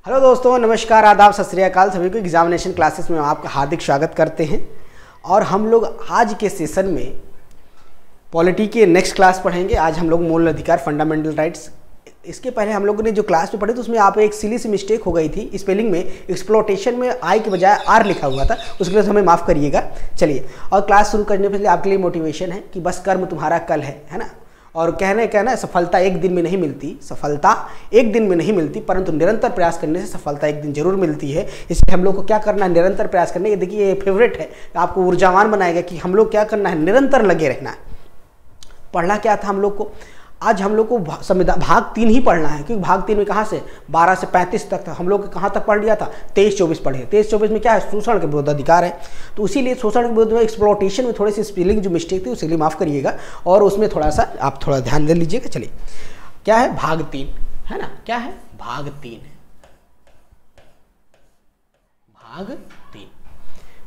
Hello दोस्तों, नमस्कार, आदाब, सत श्री अकाल। सभी को एग्जामिनेशन क्लासेस में आपका हार्दिक स्वागत करते हैं। और हम लोग आज के सेशन में पॉलिटी के नेक्स्ट क्लास पढ़ेंगे। आज हम लोग मूल अधिकार, फंडामेंटल राइट्स। इसके पहले हम लोगों ने जो क्लास में पढ़ी तो उसमें आप एक सिली सी मिस्टेक हो गई थी स्पेलिंग में। एक्सप्लोटेशन में आई के बजाय आर लिखा हुआ था, उसके लिए हमें माफ़ करिएगा। चलिए, और क्लास शुरू करने से पहले आपके लिए मोटिवेशन है कि बस कर्म तुम्हारा कल है ना। और कहना सफलता एक दिन में नहीं मिलती, सफलता एक दिन में नहीं मिलती, परंतु निरंतर प्रयास करने से सफलता एक दिन जरूर मिलती है। इसलिए हम लोग को क्या करना है, निरंतर प्रयास करना है। ये देखिए, ये फेवरेट है, आपको ऊर्जावान बनाएगा कि हम लोग क्या करना है, निरंतर लगे रहना है। पढ़ना क्या था हम लोग को, आज हम लोग को संविधान भाग 3 ही पढ़ना है, क्योंकि भाग 3 में कहाँ से 12 से 35 तक था। हम लोग कहाँ तक पढ़ लिया था, 23-24 पढ़े। 23-24 में क्या है, शोषण के विरुद्ध अधिकार है। तो इसीलिए शोषण के विरुद्ध में एक्सप्लोटेशन में थोड़ी सी स्पेलिंग जो मिस्टेक थी उसके लिए माफ़ करिएगा, और उसमें थोड़ा सा आप थोड़ा ध्यान दे लीजिएगा। चलिए, क्या है, भाग 3 है ना, क्या है, भाग 3 है, भाग 3।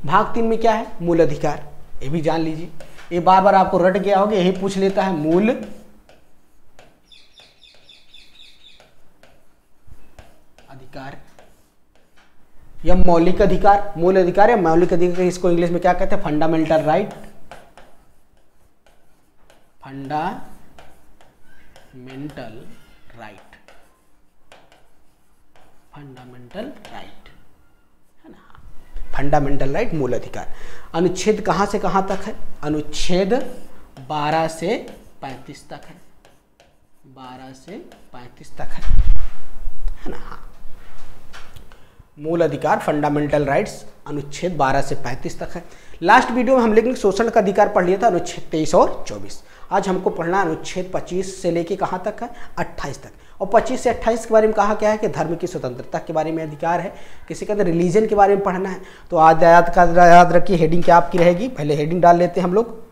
भाग 3 में क्या है, मूल अधिकार। ये भी जान लीजिए, ये बार बार आपको रट गया होगा, यही पूछ लेता है, मूल अधिकार या मौलिक अधिकार। मूल अधिकार या मौलिक अधिकार, इसको इंग्लिश में क्या कहते हैं, fundamental right. Fundamental right, fundamental right है ना, फंडामेंटल राइट, मूल अधिकार। अनुच्छेद कहां से कहां तक है, अनुच्छेद 12 से 35 तक है, 12 से 35 तक है ना। हाँ, मूल अधिकार, फंडामेंटल राइट्स, अनुच्छेद 12 से 35 तक है। लास्ट वीडियो में हम लेकिन शोषण का अधिकार पढ़ लिया था, अनुच्छेद 23 और 24। आज हमको पढ़ना अनुच्छेद 25 से लेके कहाँ तक है, 28 तक। और 25 से 28 के बारे में कहा क्या है कि धर्म की स्वतंत्रता के बारे में अधिकार है। किसी के अंदर रिलीजन के बारे में पढ़ना है, तो आज याद रखिए, हेडिंग क्या आपकी रहेगी। पहले हेडिंग डाल लेते हैं हम लोग,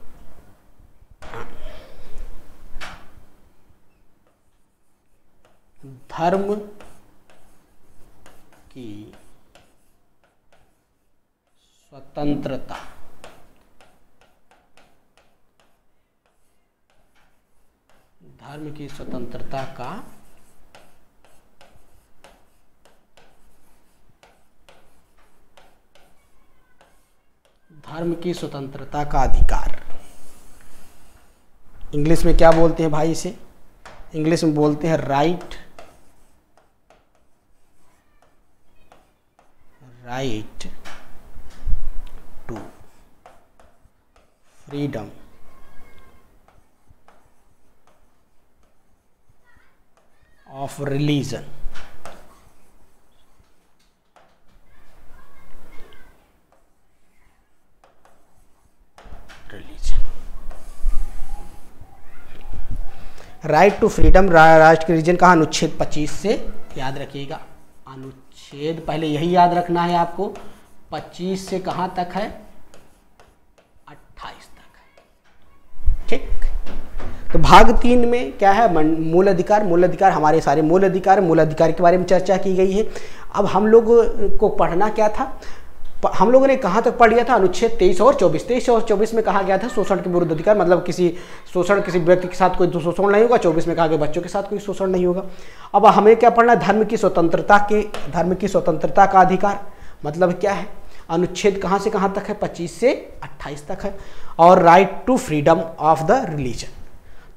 धर्म की स्वतंत्रता। धर्म की स्वतंत्रता का अधिकार। इंग्लिश में क्या बोलते हैं भाई इसे, इंग्लिश में बोलते हैं right to freedom of religion. Right to freedom, राष्ट्र के रीजन, कहा, अनुच्छेद 25 से। याद रखिएगा, अनुच्छेद पहले यही याद रखना है आपको, 25 से कहां तक है, 28 तक है। ठीक, तो भाग 3 में क्या है, मूल अधिकार। मूल अधिकार, हमारे सारे मूल अधिकार के बारे में चर्चा की गई है। अब हम लोग को पढ़ना क्या था, हम लोगों ने कहाँ तक पढ़ लिया था, अनुच्छेद 23 और 24। 23 और 24 में कहा गया था शोषण के विरुद्ध अधिकार, मतलब किसी व्यक्ति के साथ कोई शोषण नहीं होगा। 24 में कहा गया बच्चों के साथ कोई शोषण नहीं होगा। अब हमें क्या पढ़ना है, धर्म की स्वतंत्रता का अधिकार। मतलब क्या है, अनुच्छेद कहाँ से कहाँ तक है, 25 से 28 तक है। और right to freedom of the religion,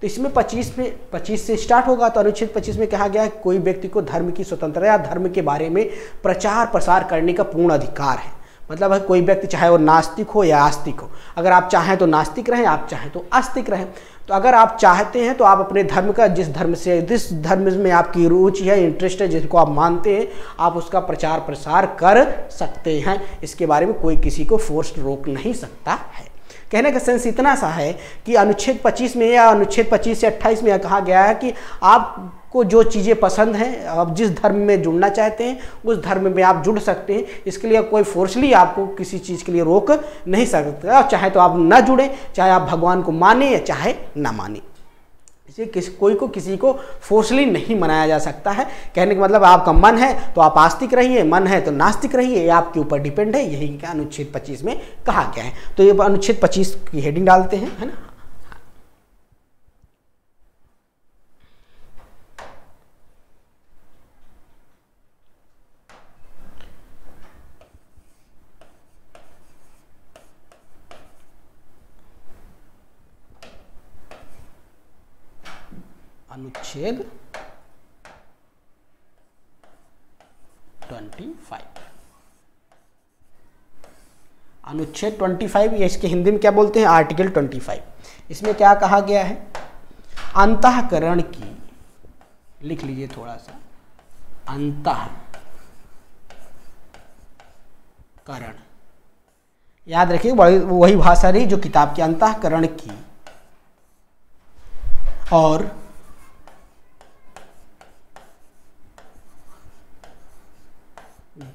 तो इसमें 25 से स्टार्ट होगा। तो अनुच्छेद 25 में कहा गया है कोई व्यक्ति को धर्म की स्वतंत्रता या धर्म के बारे में प्रचार प्रसार करने का पूर्ण अधिकार है। मतलब है कोई व्यक्ति चाहे वो नास्तिक हो या आस्तिक हो, अगर आप चाहें तो नास्तिक रहें, आप चाहें तो आस्तिक रहें। तो अगर आप चाहते हैं तो आप अपने धर्म का, जिस धर्म में आपकी रुचि है, इंटरेस्ट है, जिसको आप मानते हैं, आप उसका प्रचार प्रसार कर सकते हैं। इसके बारे में कोई किसी को फोर्स रोक नहीं सकता है। कहने का सेंस इतना सा है कि अनुच्छेद 25 में या अनुच्छेद 25 से 28 में यह कहा गया है कि आपको जो चीज़ें पसंद हैं, आप जिस धर्म में जुड़ना चाहते हैं उस धर्म में आप जुड़ सकते हैं। इसके लिए कोई फोर्सली आपको किसी चीज़ के लिए रोक नहीं सकता। चाहे तो आप ना जुड़ें, चाहे आप भगवान को माने या चाहे ना माने, इसे कोई को किसी को फोर्सली नहीं मनाया जा सकता है। कहने का मतलब आपका मन है तो आप आस्तिक रहिए, मन है तो नास्तिक रहिए, ये आपके ऊपर डिपेंड है। यही क्या अनुच्छेद 25 में कहा गया है। तो ये अनुच्छेद 25 की हेडिंग डालते हैं, है ना। अनुच्छेद 25। अनुच्छेद 25 या इसके हिंदी में क्या बोलते हैं, आर्टिकल 25। इसमें क्या कहा गया है, अंतःकरण की, लिख लीजिए थोड़ा सा, अंतःकरण, याद रखिए वही भाषा रही जो किताब की, अंतःकरण की और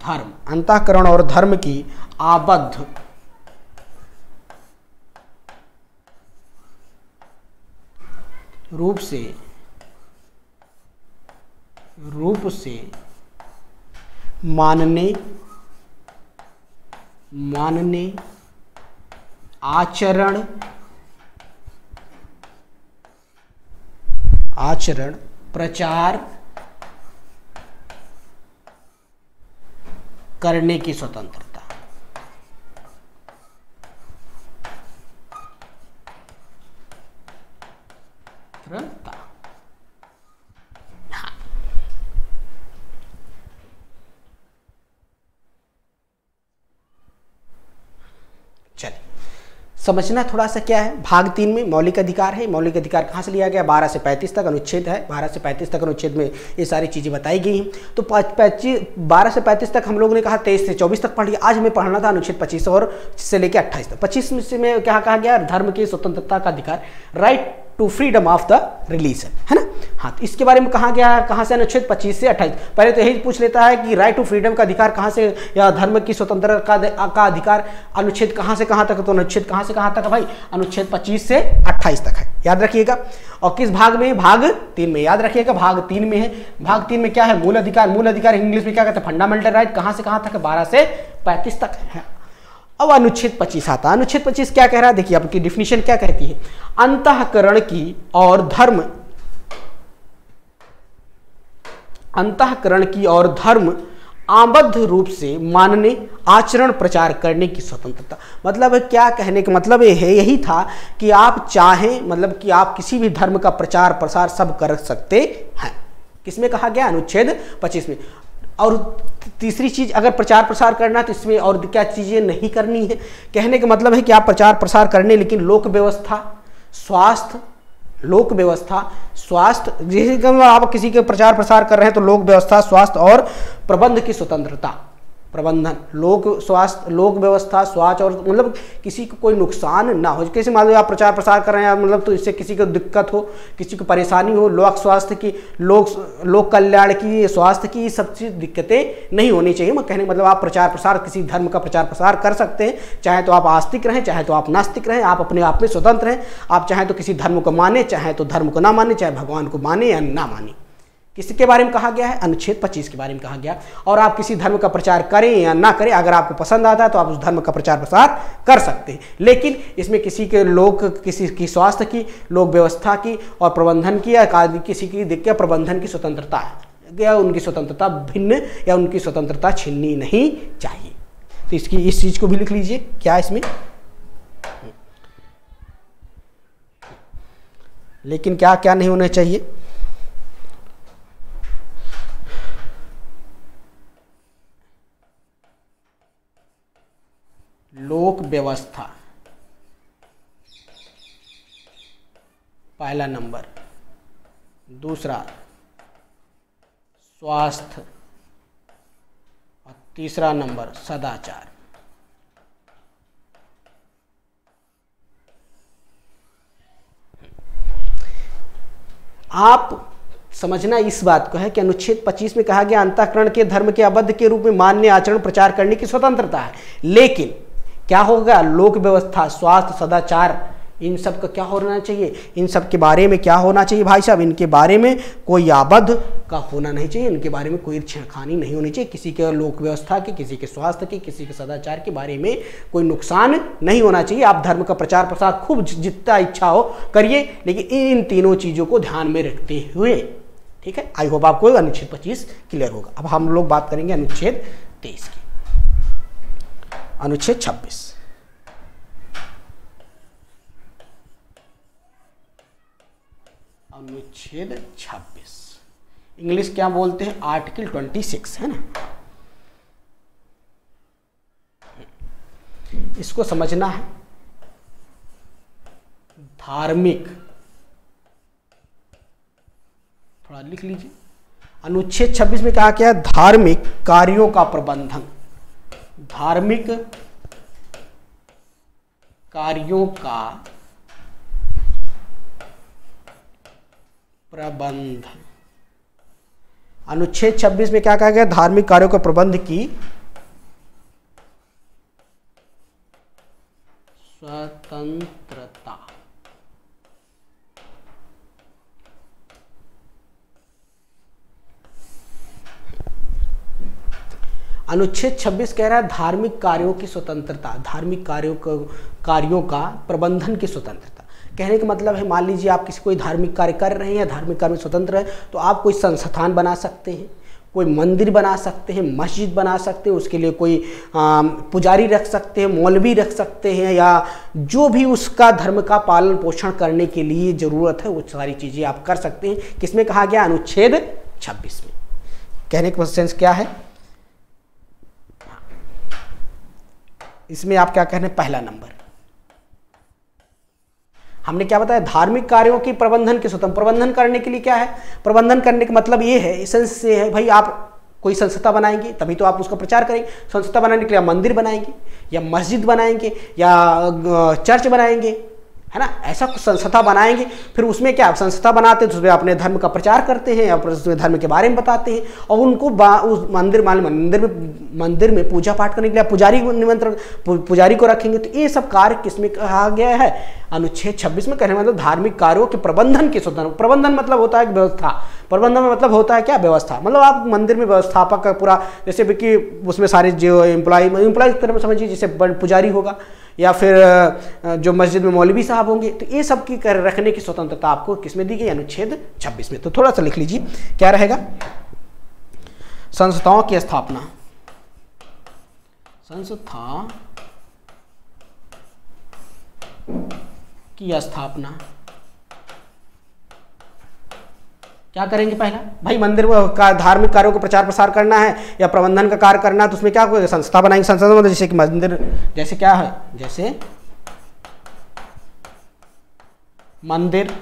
धर्म, अंतःकरण और धर्म की आबद्ध रूप से मानने आचरण प्रचार करने की स्वतंत्रता। चलिए समझना थोड़ा सा क्या है, भाग 3 में मौलिक अधिकार है। मौलिक अधिकार कहाँ से लिया गया, 12 से 35 तक अनुच्छेद है, 12 से 35 तक अनुच्छेद में ये सारी चीज़ें बताई गई हैं। तो 12 से 35 तक हम लोगों ने कहा 23 से 24 तक पढ़ लिया। आज हमें पढ़ना था अनुच्छेद 25 और से लेकर 28 तक। 25 में क्या कहा गया, धर्म की स्वतंत्रता का अधिकार, right to freedom of the religion, है ना। हाँ, तो इसके बारे में कहा गया, कहाँ से, अनुच्छेद 25 से 28। पहले तो यही पूछ लेता है कि राइट टू फ्रीडम का अधिकार कहाँ से, या धर्म की स्वतंत्रता का अधिकार अनुच्छेद कहाँ से कहाँ तक, तो अनुच्छेद कहाँ से कहाँ तक है भाई, अनुच्छेद 25 से 28 तक है, याद रखिएगा। और किस भाग में, भाग 3 में, याद रखिएगा भाग 3 में है। भाग 3 में क्या है, मूल अधिकार। मूल अधिकार इंग्लिश में क्या कहते हैं, फंडामेंटल राइट, कहाँ से कहाँ तक है, 12 से 35 तक है। अब अनुच्छेद 25 आता है। अनुच्छेद 25 क्या कह रहा है, देखिए आपकी डिफिनीशन क्या कहती है, अंतःकरण की और धर्म, अंतःकरण की और धर्म आबद्ध रूप से मानने, आचरण प्रचार करने की स्वतंत्रता। मतलब क्या कहने का मतलब ये है, यही था कि आप चाहें, मतलब कि आप किसी भी धर्म का प्रचार प्रसार सब कर सकते हैं। किसमें कहा गया, अनुच्छेद 25 में। और तीसरी चीज, अगर प्रचार प्रसार करना तो इसमें और क्या चीजें नहीं करनी है। कहने का मतलब है कि आप प्रचार प्रसार करने, लेकिन लोक व्यवस्था, स्वास्थ्य, लोक व्यवस्था, स्वास्थ्य, जैसे आप किसी के प्रचार प्रसार कर रहे हैं तो लोक व्यवस्था, स्वास्थ्य और प्रबंध की स्वतंत्रता, प्रबंधन, लोक स्वास्थ्य, लोक व्यवस्था, स्वास्थ्य और मतलब किसी को कोई नुकसान ना हो। कैसे मान लो आप प्रचार प्रसार कर रहे हैं, मतलब तो इससे किसी को दिक्कत हो, किसी को परेशानी हो, लोक स्वास्थ्य की, लोक कल्याण की, स्वास्थ्य की, सब चीज़ दिक्कतें नहीं होनी चाहिए। मैं कहने मतलब आप प्रचार प्रसार, किसी धर्म का प्रचार प्रसार कर सकते हैं, चाहे तो आप आस्तिक रहें, चाहे तो आप नास्तिक रहें, आप अपने आप में स्वतंत्र हैं। आप चाहे तो किसी धर्म को माने, चाहे तो धर्म को ना माने, चाहे भगवान को माने या ना माने। किसके बारे में कहा गया है, अनुच्छेद 25 के बारे में कहा गया। और आप किसी धर्म का प्रचार करें या ना करें, अगर आपको पसंद आता है तो आप उस धर्म का प्रचार प्रसार कर सकते हैं, लेकिन इसमें किसी के किसी की स्वास्थ्य की, लोक व्यवस्था की और प्रबंधन की, या किसी की दिक्कत प्रबंधन की स्वतंत्रता है, या उनकी स्वतंत्रता भिन्न या उनकी स्वतंत्रता छीननी नहीं चाहिए। तो इसकी इस चीज को भी लिख लीजिए, क्या इसमें, लेकिन क्या क्या नहीं होना चाहिए, लोक व्यवस्था पहला नंबर, दूसरा स्वास्थ्य और तीसरा नंबर सदाचार। आप समझना इस बात को है कि अनुच्छेद 25 में कहा गया अंतःकरण के धर्म के आबद्ध के रूप में मान्य आचरण प्रचार करने की स्वतंत्रता है, लेकिन क्या होगा, लोक व्यवस्था, स्वास्थ्य, सदाचार, इन सब का क्या होना चाहिए, इन सब के बारे में क्या होना चाहिए भाई साहब, इनके बारे में कोई आबद्ध का होना नहीं चाहिए, इनके बारे में कोई छेड़खानी नहीं होनी चाहिए, किसी के लोक व्यवस्था की, किसी के स्वास्थ्य की, किसी के सदाचार के बारे में कोई नुकसान नहीं होना चाहिए। आप धर्म का प्रचार प्रसार खूब जितना इच्छा हो करिए, लेकिन इन तीनों चीज़ों को ध्यान में रखते हुए, ठीक है। आई होप आपको अनुच्छेद 25 क्लियर होगा। अब हम लोग बात करेंगे अनुच्छेद 23 की। अनुच्छेद 26, अनुच्छेद 26, इंग्लिश क्या बोलते हैं, आर्टिकल 26 है ना। इसको समझना है। धार्मिक, थोड़ा लिख लीजिए। अनुच्छेद 26 में कहा गया धार्मिक कार्यों का प्रबंधन, धार्मिक कार्यों का प्रबंधन। अनुच्छेद 26 में क्या कहा गया, धार्मिक कार्यों के प्रबंध की स्वतंत्रता। अनुच्छेद 26 कह रहा है धार्मिक कार्यों की स्वतंत्रता, धार्मिक कार्यों का प्रबंधन की स्वतंत्रता। कहने का मतलब है, मान लीजिए आप किसी कोई धार्मिक कार्य कर रहे हैं या धार्मिक कार्य में स्वतंत्र है, तो आप कोई संस्थान बना सकते हैं, कोई मंदिर बना सकते हैं, मस्जिद बना सकते हैं, उसके लिए कोई पुजारी रख सकते हैं, मौलवी रख सकते हैं, या जो भी उसका धर्म का पालन पोषण करने के लिए ज़रूरत है वो सारी चीज़ें आप कर सकते हैं। किसमें कहा गया, अनुच्छेद 26 में। कहने का सेंस क्या है, इसमें आप क्या कह रहे हैं, पहला नंबर हमने क्या बताया, धार्मिक कार्यों की प्रबंधन के स्वतंत्र। प्रबंधन करने के लिए क्या है, प्रबंधन करने का मतलब ये है, एसेंस से है भाई, आप कोई संस्था बनाएंगे तभी तो आप उसका प्रचार करेंगे। संस्था बनाने के लिए मंदिर बनाएंगे या मस्जिद बनाएंगे या चर्च बनाएंगे, है ना, ऐसा कुछ संस्था बनाएंगे। फिर उसमें क्या, संस्था बनाते हैं तो उसमें अपने धर्म का प्रचार करते हैं या उसमें धर्म के बारे में बताते हैं, और उनको उस मंदिर में पूजा पाठ करने के लिए पुजारी निमंत्रण, पुजारी को रखेंगे। तो ये सब कार्य किसमें कहा गया है, अनुच्छेद 26 में। कहने मतलब धार्मिक कार्यों के प्रबंधन की स्वतंत्रता। प्रबंधन मतलब होता है व्यवस्था, प्रबंधन में मतलब होता है क्या, व्यवस्था। मतलब आप मंदिर में व्यवस्थापक का पूरा, जैसे कि उसमें सारे जो एम्प्लॉय की तरह समझिए, जैसे पुजारी होगा या फिर जो मस्जिद में मौलवी साहब होंगे, तो ये सब की रखने की स्वतंत्रता आपको किसमें दी गई, अनुच्छेद 26 में। तो थोड़ा सा लिख लीजिए, क्या रहेगा, संस्थाओं की स्थापना, संस्था की स्थापना क्या करेंगे, पहला भाई मंदिर का धार्मिक कार्यों को प्रचार प्रसार करना है या प्रबंधन का कार्य करना है, तो उसमें क्या कोई संस्था बनाएंगे। संस्था मतलब जैसे कि मंदिर, जैसे क्या है, जैसे मंदिर,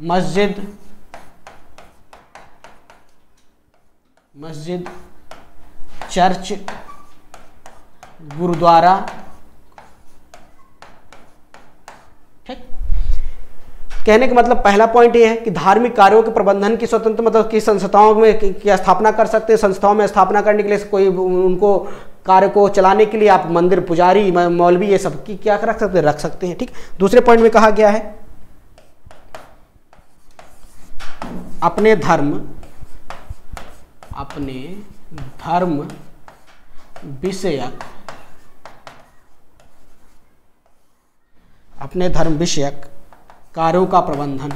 मस्जिद, चर्च, गुरुद्वारा, ठीक। कहने का मतलब पहला पॉइंट ये है कि धार्मिक कार्यों के प्रबंधन की स्वतंत्र, मतलब कि संस्थाओं में की स्थापना कर सकते हैं। संस्थाओं में स्थापना करने के लिए कोई उनको कार्य को चलाने के लिए आप मंदिर, पुजारी, मौलवी, ये सब की क्या रख सकते हैं, ठीक। दूसरे पॉइंट में कहा गया है अपने धर्म विषयक कार्यों का प्रबंधन,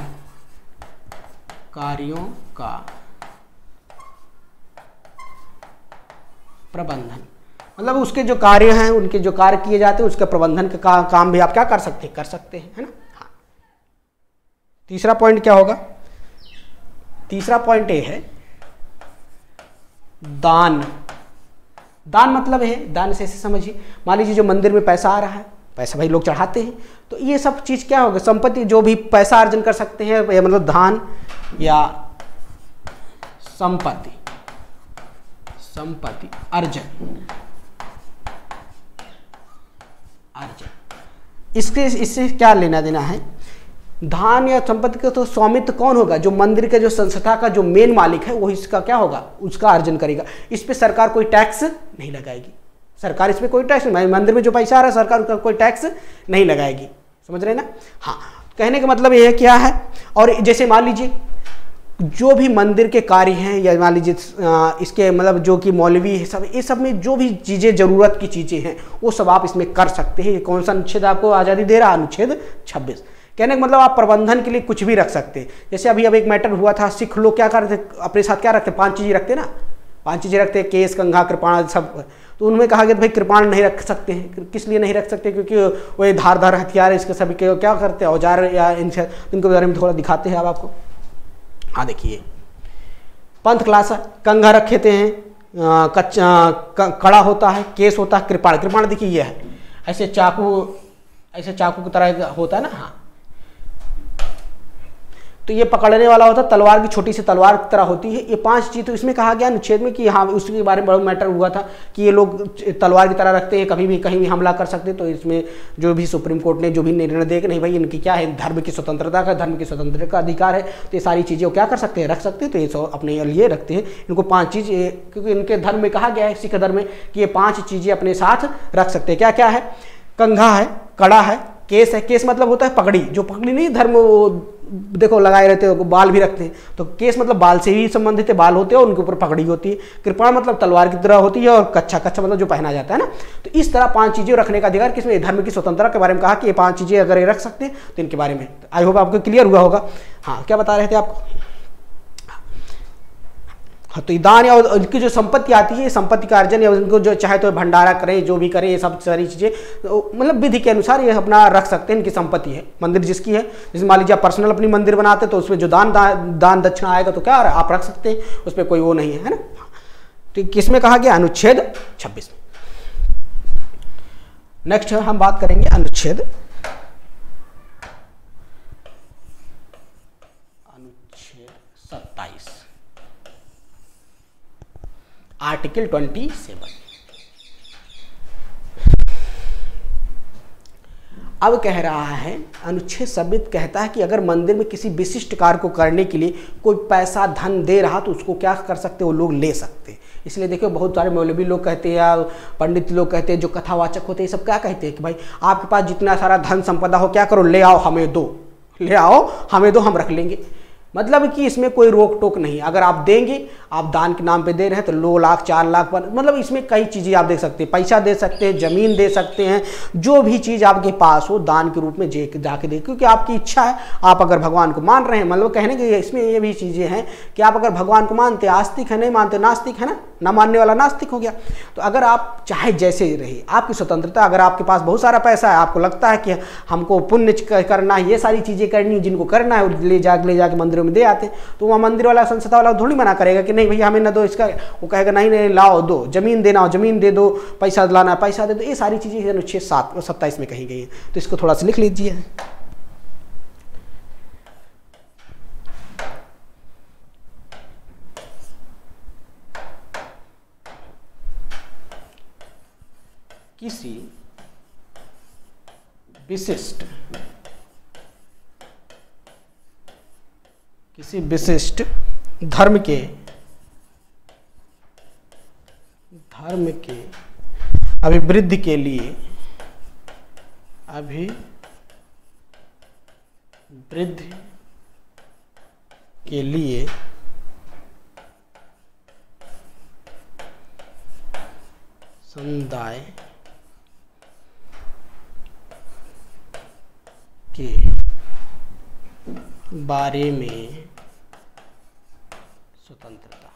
मतलब उसके जो कार्य हैं, उनके जो कार्य किए जाते हैं, उसके प्रबंधन का काम भी आप क्या कर सकते हैं, है ना। हाँ। तीसरा पॉइंट क्या होगा, तीसरा पॉइंट ये है दान। दान मतलब है, दान से ऐसे समझिए, मान लीजिए जो मंदिर में पैसा आ रहा है, पैसा भाई लोग चढ़ाते हैं, तो ये सब चीज क्या होगा, संपत्ति, जो भी पैसा अर्जन कर सकते हैं, या मतलब दान या संपत्ति अर्जन। इससे क्या लेना देना है, धान या संपत्ति का तो स्वामित्व कौन होगा, जो मंदिर के, जो संस्था का जो मेन मालिक है, वो इसका क्या होगा, उसका अर्जन करेगा। इस पे सरकार कोई टैक्स नहीं लगाएगी, सरकार इसमें कोई टैक्स नहीं, मंदिर में जो पैसा आ रहा है सरकार उसका कोई टैक्स नहीं लगाएगी, समझ रहे ना। हाँ, कहने का मतलब ये है क्या है, और जैसे मान लीजिए जो भी मंदिर के कार्य हैं, या मान लीजिए इसके मतलब जो कि मौलवी है सब, ये सब में जो भी चीज़ें ज़रूरत की चीज़ें हैं वो सब आप इसमें कर सकते हैं। कौन सा अनुच्छेद आपको आज़ादी दे रहा है, अनुच्छेद 26। कहने का मतलब आप प्रबंधन के लिए कुछ भी रख सकते हैं। जैसे अभी अब एक मैटर हुआ था, सिख लोग क्या करते, अपने साथ क्या रखते, 5 चीज़ें रखते ना, 5 चीज़ें रखते हैं, केस, कंघा, कृपाण सब। तो उनमें कहा गया भाई कृपाण नहीं रख सकते हैं। किस लिए नहीं रख सकते? क्योंकि वो ये धारदार हथियार है, इसके सभी के क्या करते हैं, औजार या इनके बारे में थोड़ा दिखाते हैं अब आपको। हाँ देखिए, पंथ क्लास है, कंघा रखे थे हैं, कड़ा होता है, केस होता है, कृपाण। कृपाण देखिए ये है, ऐसे चाकू की तरह होता है ना। हाँ, तो ये पकड़ने वाला होता है, तलवार की छोटी सी तलवार की तरह होती है। ये 5 चीज़ तो इसमें कहा गया अनुच्छेद में कि हाँ उसके बारे में बड़ा मैटर हुआ था कि ये लोग तलवार की तरह रखते हैं, कभी भी कहीं भी हमला कर सकते हैं। तो इसमें जो भी सुप्रीम कोर्ट ने जो भी निर्णय दिया कि नहीं भाई इनकी क्या है, धर्म की स्वतंत्रता का, धर्म की स्वतंत्रता का अधिकार है, तो ये सारी चीज़ें वो क्या कर सकते हैं, रख सकते हैं। तो ये अपने लिए रखते हैं इनको 5 चीज़, क्योंकि इनके धर्म में कहा गया है, सिख धर्म में, कि ये 5 चीज़ें अपने साथ रख सकते हैं। क्या क्या है? कंघा है, कड़ा है, केस है। केस मतलब होता है पगड़ी, जो पगड़ी नहीं धर्म वो देखो लगाए रहते हो, बाल भी रखते हैं। तो केस मतलब बाल से ही संबंधित है, बाल होते हैं और उनके ऊपर पगड़ी होती है। कृपाण मतलब तलवार की तरह होती है, और कच्छा मतलब जो पहना जाता है ना। तो इस तरह 5 चीज़ें रखने का अधिकार किसमें, धर्म की स्वतंत्रता के बारे में कहा कि ये 5 चीज़ें अगर ये रख सकते हैं तो इनके बारे में आई होप आपको क्लियर हुआ होगा। हाँ, क्या बता रहे थे आपको? हाँ, तो दान या उनकी जो संपत्ति आती है, संपत्ति का अर्जन या उनको जो चाहे तो भंडारा करें, जो भी करें, ये सब सारी चीज़ें मतलब विधि के अनुसार ये अपना रख सकते हैं। इनकी संपत्ति है, मंदिर जिसकी है, जैसे मान लीजिए आप पर्सनल अपनी मंदिर बनाते तो उसमें जो दान दक्षिणा आएगा तो क्या आप रख सकते हैं, उस पर कोई वो नहीं है ना। तो किसमें कहा गया? अनुच्छेद 26 में। नेक्स्ट हम बात करेंगे अनुच्छेद 27, आर्टिकल 27। अब कह रहा है अनुच्छेद 27 कहता है कि अगर मंदिर में किसी विशिष्ट कार्य को करने के लिए कोई पैसा धन दे रहा तो उसको क्या कर सकते, वो लोग ले सकते। इसलिए देखिए बहुत सारे मौलवी लोग कहते हैं या पंडित लोग कहते हैं, जो कथावाचक होते हैं, सब क्या कहते हैं कि भाई आपके पास जितना सारा धन संपदा हो, क्या करो, ले आओ हमें दो, ले आओ हमें दो, हम रख लेंगे। मतलब कि इसमें कोई रोक टोक नहीं, अगर आप देंगे, आप दान के नाम पे दे रहे हैं तो 2 लाख 4 लाख, मतलब इसमें कई चीज़ें आप दे सकते हैं, पैसा दे सकते हैं, ज़मीन दे सकते हैं, जो भी चीज़ आपके पास हो दान के रूप में जाके दे, क्योंकि आपकी इच्छा है। आप अगर भगवान को मान रहे हैं, मतलब कहने के इसमें ये भी चीज़ें हैं कि आप अगर भगवान को मानते, आस्तिक है, नहीं मानते नास्तिक है ना मानने वाला नास्तिक हो गया। तो अगर आप चाहे जैसे रहे, आपकी स्वतंत्रता, अगर आपके पास बहुत सारा पैसा है, आपको लगता है कि हमको पुण्य करना है, ये सारी चीज़ें करनी है, जिनको करना है ले जाके मंदिरों में दे आते हैं, तो वहाँ मंदिर वाला संस्था वाला थोड़ी मना करेगा कि नहीं भैया हमें ना दो इसका, वो कहेगा नहीं लाओ दो, जमीन देना हो जमीन दे दो, पैसा दिलाना है पैसा दे दो। ये सारी चीज़ें अनुच्छेद 27 में कही गई है। तो इसको थोड़ा सा लिख लीजिए। किसी विशिष्ट धर्म के अभिवृद्धि के लिए समुदाय के बारे में स्वतंत्रता।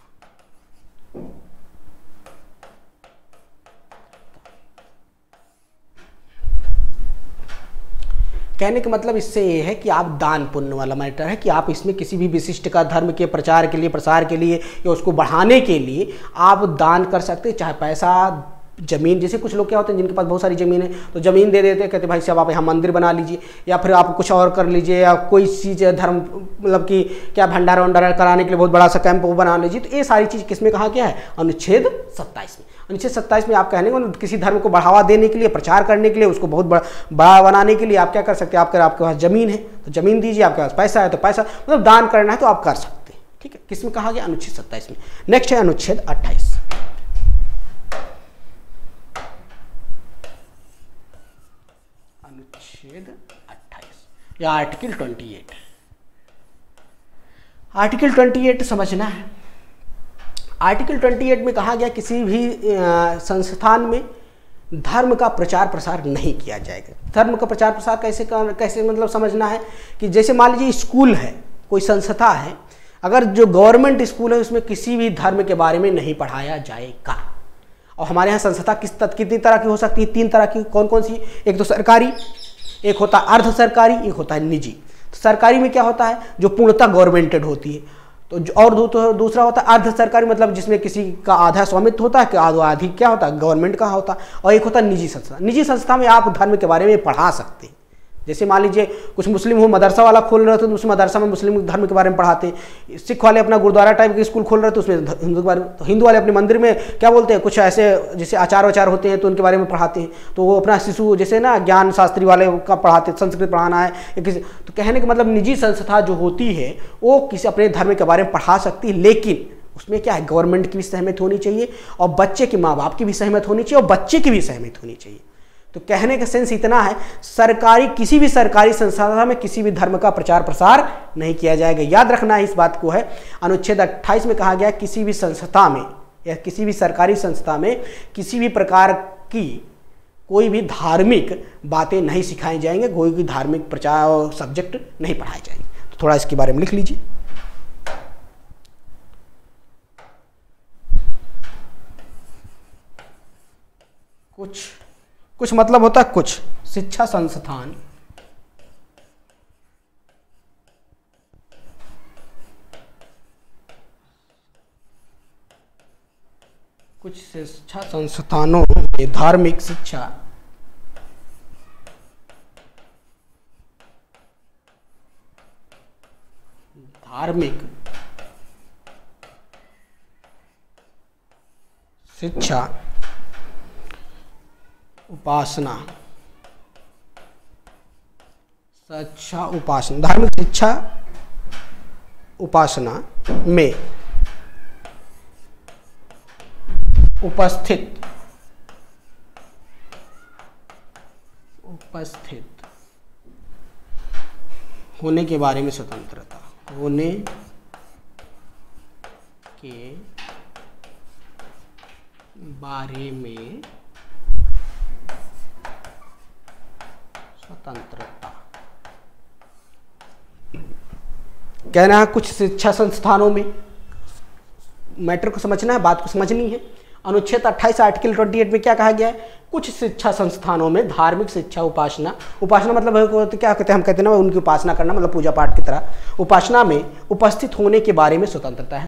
कहने का मतलब इससे ये है कि आप दान पुण्य वाला मैटर है कि आप इसमें किसी भी विशिष्ट का धर्म के प्रचार के लिए, प्रसार के लिए या उसको बढ़ाने के लिए आप दान कर सकते हैं, चाहे पैसा, जमीन। जैसे कुछ लोग क्या होते हैं जिनके पास बहुत सारी ज़मीन है तो ज़मीन दे देते हैं, कहते भाई साहब आप यहाँ मंदिर बना लीजिए, या फिर आप कुछ और कर लीजिए, या कोई चीज़ धर्म मतलब कि क्या भंडारा वंडारा कराने के लिए बहुत बड़ा सा कैंप वो बना लीजिए। तो ये सारी चीज़ किसमें कहा गया है? अनुच्छेद 27 में। अनुच्छेद 27 में आप कहने को किसी धर्म को बढ़ावा देने के लिए, प्रचार करने के लिए, उसको बहुत बड़ा बनाने के लिए आप क्या कर सकते हैं? आपके पास ज़मीन है तो ज़मीन दीजिए, आपके पास पैसा है तो पैसा, मतलब दान करना है तो आप कर सकते हैं। ठीक है, किसमें कहा गया? अनुच्छेद 27 में। नेक्स्ट है अनुच्छेद 28। अनुच्छेद 28 या आर्टिकल 28। आर्टिकल 28 समझना है। आर्टिकल 28 में कहा गया किसी भी संस्थान में धर्म का प्रचार प्रसार नहीं किया जाएगा। धर्म का प्रचार प्रसार कैसे मतलब समझना है कि जैसे मान लीजिए स्कूल है, कोई संस्था है, अगर जो गवर्नमेंट स्कूल है उसमें किसी भी धर्म के बारे में नहीं पढ़ाया जाएगा। और हमारे यहाँ संस्था कितनी तरह की हो सकती है? 3 तरह की। कौन कौन सी? एक तो सरकारी, एक होता है अर्ध सरकारी, एक होता है निजी। तो सरकारी में क्या होता है? जो पूर्णतः गवर्नमेंटेड होती है। और दूसरा होता है अर्ध सरकारी, मतलब जिसमें किसी का आधा स्वामित्व होता है, आधी क्या होता है? गवर्नमेंट का होता है। और एक होता है निजी संस्था। निजी संस्था में आप धर्म के बारे में पढ़ा सकते हैं। जैसे मान लीजिए कुछ मुस्लिम हो मदरसा वाला खोल रहे थे तो उस मदरसा में मुस्लिम धर्म के बारे में पढ़ाते हैं। सिख वाले अपना गुरुद्वारा टाइप के स्कूल खोल रहे थे उसमें हिंदू के बारे में, तो हिंदू वाले अपने मंदिर में क्या बोलते हैं, कुछ ऐसे जैसे आचार वाचार होते हैं तो उनके बारे में पढ़ाते हैं। तो वो अपना शिशु जैसे ना ज्ञान शास्त्री वाले का पढ़ाते, संस्कृत पढ़ाना है या किसी, तो कहने का मतलब निजी संस्था जो होती है वो किसी अपने धर्म के बारे में पढ़ा सकती है, लेकिन उसमें क्या है, गवर्नमेंट की भी सहमति होनी चाहिए और बच्चे के माँ बाप की भी सहमति होनी चाहिए और बच्चे की भी सहमति होनी चाहिए। तो कहने का सेंस इतना है, किसी भी सरकारी संस्था में किसी भी धर्म का प्रचार प्रसार नहीं किया जाएगा। याद रखना है इस बात को है। अनुच्छेद 28 में कहा गया किसी भी संस्था में या किसी भी सरकारी संस्था में किसी भी प्रकार की कोई भी धार्मिक बातें नहीं सिखाई जाएंगे, कोई भी धार्मिक प्रचार और सब्जेक्ट नहीं पढ़ाए जाएंगे। तो थोड़ा इसके बारे में लिख लीजिए। कुछ मतलब होता है कुछ शिक्षा संस्थान कुछ शिक्षा संस्थानों में धार्मिक शिक्षा उपासना धार्मिक शिक्षा उपासना में उपस्थित होने के बारे में स्वतंत्रता, होने के बारे में स्वतंत्रता। कहना है कुछ शिक्षा संस्थानों में, मैटर को समझना है, बात को समझनी है। अनुच्छेद 28 आर्टिकल 28 में क्या कहा गया है? कुछ शिक्षा संस्थानों में धार्मिक शिक्षा उपासना मतलब क्या कहते हैं, हम कहते हैं ना उनकी उपासना करना, मतलब पूजा पाठ की तरह उपासना में उपस्थित होने के बारे में स्वतंत्रता है।